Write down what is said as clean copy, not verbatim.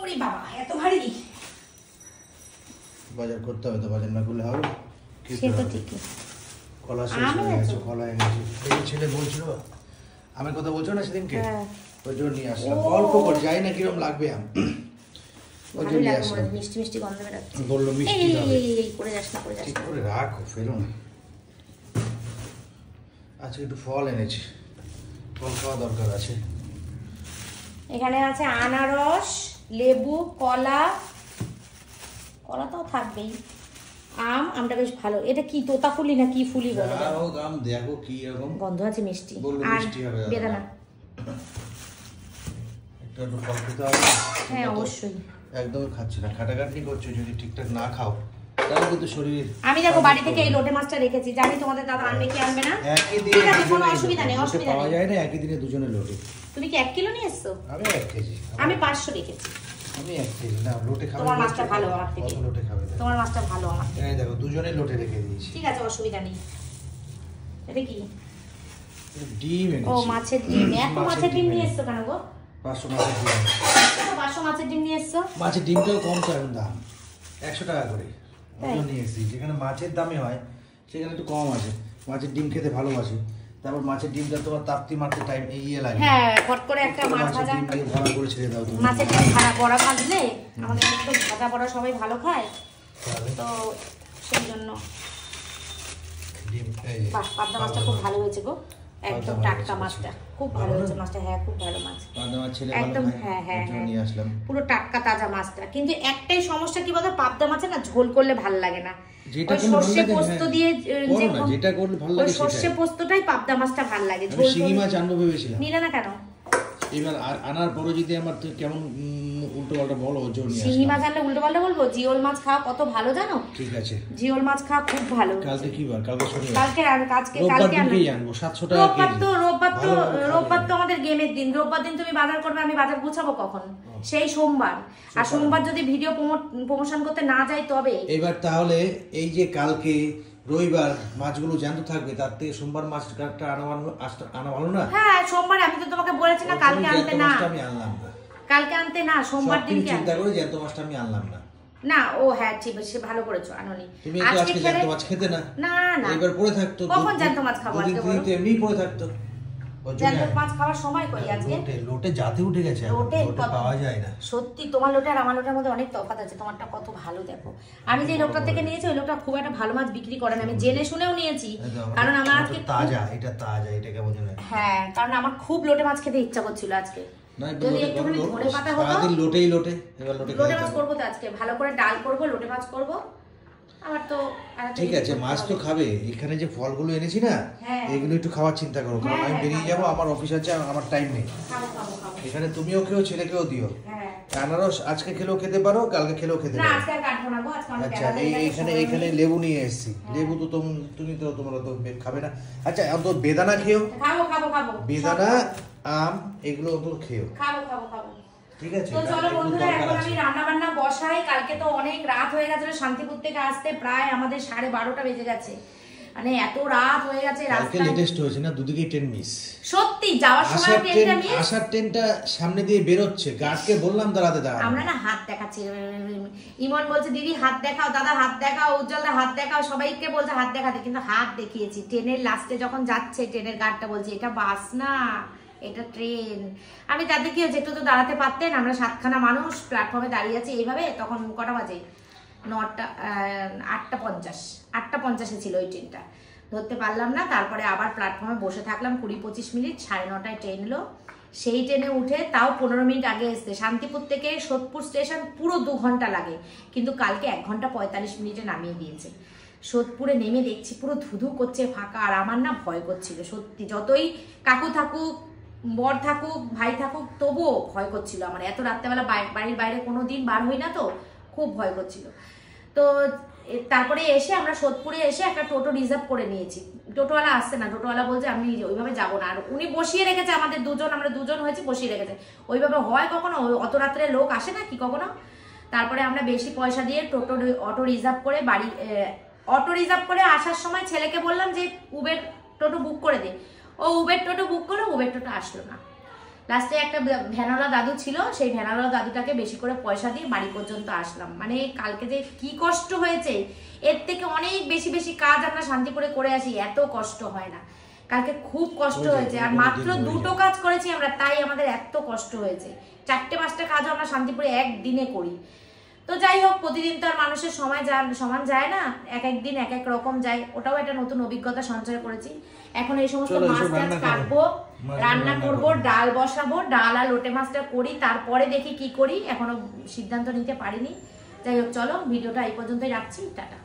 ওরে বাবা এত ভারী বাজার করতে হবে তো, বাজার না করলে হবে? সে তো ঠিকই। কলা শেষ হয়ে গেছে, কলা এনেছি। এই ছেলে বলছিল আমের কথা বলছো না সেদিনকে, ওই জন্য নিয়ে আসলাম অল্প করে, যাই না কিরকম লাগবে আম, ওই জন্য নিয়ে আসলাম। মিষ্টি মিষ্টি গন্ধ বেরোচ্ছে। বললো মিষ্টি হবে, করে যাস না, করে যাস ঠিক না। করে রাখো, ফেলো না। আজকে একটু ফল এনেছি, ফল খাওয়া দরকার আছে। এখানে আছে আনারস, লেবু, কলা, কলা তো থাকবেই, আম, আমটা বেশ ভালো। এটা কি তোতাফুলি না কি ফুলি বলে? আম দেখো কি এরকম গন্ধ আছে মিষ্টি। আর বেদানা একটু ফল খেতে হবে। হ্যাঁ অবশ্যই। একদমই খাচ্ছি না, খাটাখাটনি করছো, যদি ঠিকঠাক না খাও তাহলে কিন্তু শরীর। আমি দেখো বাড়ি থেকে এই লোটে মাছটা রেখেছি, জানি তোমাদের দাদা আনবে কি আনবে না। একই দিনে কোনো অসুবিধা নেই, অসুবিধা পাওয়া নেই। যায় না একই দিনে দুজনে লোটে। তুমি কি 1 কিলো নিয়ে এসছো? আমি 1 কেজি। আমি 500 রেখেছি। আমি 1 কেজি না, লোটে খাবো। তোমার মাছটা ভালো আমার থেকে। কত লোটে খাবে? তোমার মাছটা ভালো আমার থেকে। এই দেখো দুজনে লোটে রেখে দিয়েছি। ঠিক আছে, অসুবিধা নেই। এটা কি? ডিম এনেছি। ও মাছের ডিম। এত মাছের ডিম নিয়ে এসছো কেন গো? 500 মাছের ডিম। 500 মাছের ডিম নিয়ে এসছো? মাছের ডিমটাও কম তো এখন দাম, 100 টাকা করে। ওগুলো নিয়ে এসেছি, যেখানে মাছের দামে হয় সেখানে একটু কম আছে। মাছের ডিম খেতে ভালোবাসি, তারপর মাছের ডিমটা তোমার তাপ্তি মারতে টাইম লাগে। হ্যাঁ, ফট করে একটা মাছ ভাজা, ডিম দিয়ে ভরা করে ছেড়ে দাও তুমি। মাছের ডিম বড়া ভাজলে আমাদের তো ভাজা বড়া সবাই ভালো খায়, তো সেই জন্য। ডিম এই পাবদা মাছটা খুব ভালো হয়েছে গো, একদম টাটকা মাছটা, খুব ভালো হয়েছে মাছটা। হ্যাঁ খুব ভালো মাছ, পাবদা মাছ ছেলে ভালো একদম। খায়, হ্যাঁ হ্যাঁ ওই জন্য নিয়ে আসলাম। পুরো টাটকা তাজা মাছটা। কিন্তু একটাই সমস্যা কি বলতো, পাবদা মাছে না ঝোল করলে ভালো লাগে না। যেটা ওই সর্ষে পোস্ত দিয়ে যেটা করলে ভালো লাগে, সর্ষে পোস্তটাই পাবদা মাছটা ভালো লাগে। ঝোল শিঙি মাছ আনবো ভেবেছিলাম, নিলে না কেন? এবার আনার পরে যদি আমার কেমন উল্টো পাল্টা বলো, ওর জন্য নিয়ে শিঙি মাছ আনলে উল্টো পাল্টা বলবো? জিওল মাছ খাওয়া কত ভালো জানো? ঠিক আছে, জিওল মাছ খাওয়া খুব ভালো। কালকে কি বার? কালকে শনিবার। কালকে আনবো 700 টাকা কেজি। রোববার তো আমাদের গেমের দিন। রোববার দিন তুমি বাজার করবে, আমি বাজার গুছাবো কখন? সেই সোমবার। আর সোমবার যদি ভিডিও প্রমোশন করতে না যাই তবে। এবার তাহলে এই যে কালকে রবিবার মাছগুলো জ্যান্ত থাকবে, তার থেকে সোমবার মাছটা আনা ভালো না? হ্যাঁ সোমবার আমি তো তোমাকে বলেছি না কালকে আনতে না, আমি আনলাম না, কালকে আনতে না, সোমবার দিনকে চিন্তা করে জ্যান্ত মাছটা আমি আনলাম না। না ও হ্যাঁ ঠিক আছে, ভালো করেছো আনোনি। তুমি তো আজকে জ্যান্ত মাছ খেতে না। না না, এবার পড়ে থাকতো, কখন জ্যান্ত মাছ খাবো আজকে বলো? তো এমনি পড়ে থাকতো। জ্যান্ত মাছ খাওয়ার সময় কই আজকে? লোটে জাতে উঠে গেছে, লোটে পাওয়া যায় না। সত্যি তোমার লোটে আর আমার লোটের মধ্যে অনেক তফাৎ আছে। তোমারটা কত ভালো দেখো। আমি যে লোকটা থেকে নিয়েছি ওই লোকটা খুব একটা ভালো মাছ বিক্রি করে না, আমি জেনে শুনেও নিয়েছি। কারণ আমার আজকে তাজা, এটা তাজা, এটা কেমন জানো? হ্যাঁ কারণ আমার খুব লোটে মাছ খেতে ইচ্ছা করছিল আজকে। যদি একটুখানি ধনে পাতা হতো। সারাদিন লোটেই লোটে, এবার লোটে মাছ করবো তো আজকে, ভালো করে ডাল করবো, লোটে মাছ করবো। আমার তো ঠিক আছে, মাছ তো খাবে। এখানে যে ফলগুলো এনেছি না, এগুলো একটু খাওয়ার চিন্তা করো, কারণ আমি বেরিয়ে যাবো, আমার অফিস আছে, আমার টাইম নেই। এখানে তুমিও খেও, ছেলেকেও দিও। আনারস আজকে খেলেও খেতে পারো, কালকে খেলেও খেতে পারো। আচ্ছা এইখানে লেবু নিয়ে এসেছি। লেবু তো তুমি তো তোমরা তো খাবে না। আচ্ছা অন্তত বেদানা খেও, বেদানা আম এগুলো অন্তত খেও। ঠিক আছে, তো চলো বন্ধুরা এখন আমি রান্না বান্না বসাই। কালকে তো অনেক রাত হয়ে গেছে শান্তিপুর থেকে আসতে, প্রায় আমাদের 12:30 বেজে গেছে। মানে এত রাত হয়ে গেছে রাস্তায়। কালকে লেটেস্ট হয়েছে না, দুদিকেই ট্রেন মিস। সত্যি যাওয়ার সময় ট্রেনটা মিস, আসার ট্রেনটা সামনে দিয়ে বের হচ্ছে। গার্ডকে বললাম দাঁড়াতে। আমরা না হাত দেখাচ্ছি। ইমন বলছে দিদি হাত দেখাও, দাদা হাত দেখাও, উজ্জ্বলদা হাত দেখাও, সবাইকে বলছে হাত দেখাতে, কিন্তু হাত দেখিয়েছি। ট্রেনের লাস্টে যখন যাচ্ছে ট্রেনের গার্ডটা বলছে এটা বাস না, এটা ট্রেন। আমি তাদের কি হয়েছে, একটু তো দাঁড়াতে পারতেন। আমরা 7খানা মানুষ প্ল্যাটফর্মে দাঁড়িয়ে আছি এইভাবে। তখন কটা বাজে? 8:50 ছিল ওই ট্রেনটা, ধরতে পারলাম না। তারপরে আবার প্ল্যাটফর্মে বসে থাকলাম 20-25 মিনিট। 9:30টায় ট্রেন এলো। সেই ট্রেনে উঠে তাও 15 মিনিট আগে এসছে। শান্তিপুর থেকে সোদপুর স্টেশন পুরো 2 ঘন্টা লাগে, কিন্তু কালকে 1 ঘন্টা 45 মিনিটে নামিয়ে দিয়েছে। সোদপুরে নেমে দেখছি পুরো ধুধু করছে ফাঁকা, আর আমার না ভয় করছিল সত্যি। যতই কাকু থাকুক, বর থাকুক, ভাই থাকুক, তবুও ভয় করছিল আমার। এত রাত্রেবেলা বাড়ির বাইরে কোনো দিন বার হই না, তো খুব ভয় করছিল। তো তারপরে এসে আমরা সোদপুরে এসে একটা টোটো রিজার্ভ করে নিয়েছি। টোটোওয়ালা আসছে না, টোটোওয়ালা বলছে আমি ওইভাবে যাবো না। আর উনি বসিয়ে রেখেছে আমাদের আমরা দুজন হয়েছি, বসিয়ে রেখেছে। ওইভাবে হয় কখনো? অত রাত্রে লোক আসে না কি কখনো? তারপরে আমরা বেশি পয়সা দিয়ে অটো রিজার্ভ করে আসার সময় ছেলেকে বললাম যে উবের টোটো বুক করে দে। ও উবের টোটো বুক করে, উবের টোটো আসলো না। লাস্টে একটা ভ্যানওয়ালা দাদু ছিল, সেই ভ্যানওয়ালা দাদুটাকে বেশি করে পয়সা দিয়ে বাড়ি পর্যন্ত আসলাম। মানে কালকে যে কি কষ্ট হয়েছে, এর থেকে অনেক বেশি বেশি কাজ আমরা শান্তিপুরে করে আসি, এত কষ্ট হয় না। কালকে খুব কষ্ট হয়েছে, আর মাত্র 2টো কাজ করেছি আমরা, তাই আমাদের এত কষ্ট হয়েছে। 4-5টা কাজও আমরা শান্তিপুরে একদিনে করি। তো যাই হোক, প্রতিদিন তো আর মানুষের সমান যায় না, এক এক দিন এক এক রকম যায়, ওটাও একটা নতুন অভিজ্ঞতা সঞ্চয় করেছি। এখন এই সমস্ত মাছ টাছ কাটবো, রান্না করবো, ডাল বসাবো, ডাল আর লোটে মাছটা করি, তারপরে দেখি কি করি, এখনো সিদ্ধান্ত নিতে পারিনি। যাই হোক, চলো ভিডিওটা এই পর্যন্তই রাখছি, টাটা।